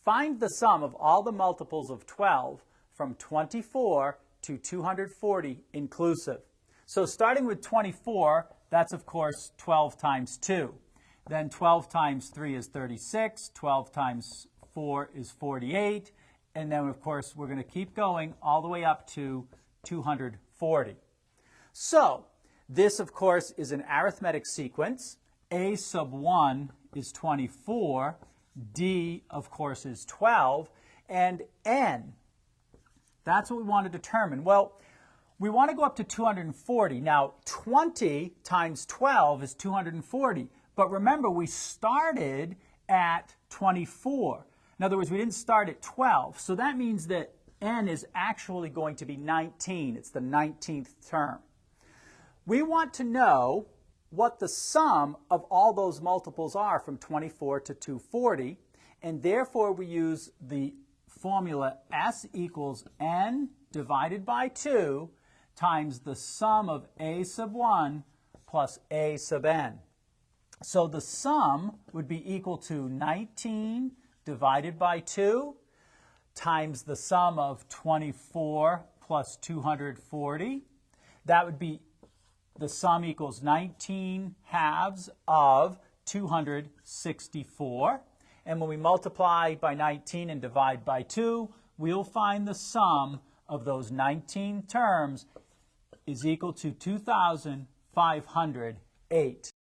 Find the sum of all the multiples of 12 from 24 to 240 inclusive. So starting with 24, that's of course 12 times 2. Then 12 times 3 is 36, 12 times 4 is 48, and then of course we're going to keep going all the way up to 240. So this of course is an arithmetic sequence. A sub 1 is 24, D of course is 12, and N, that's what we want to determine. Well, we want to go up to 240. Now 20 times 12 is 240. But remember, we started at 24. In other words, we didn't start at 12. So that means that N is actually going to be 19. It's the 19th term. We want to know what the sum of all those multiples are from 24 to 240. And therefore, we use the formula S equals N divided by 2 times the sum of A sub 1 plus A sub N. So the sum would be equal to 19 divided by 2 times the sum of 24 plus 240. That would be, the sum equals 19 halves of 264. And when we multiply by 19 and divide by 2, we'll find the sum of those 19 terms is equal to 2,508.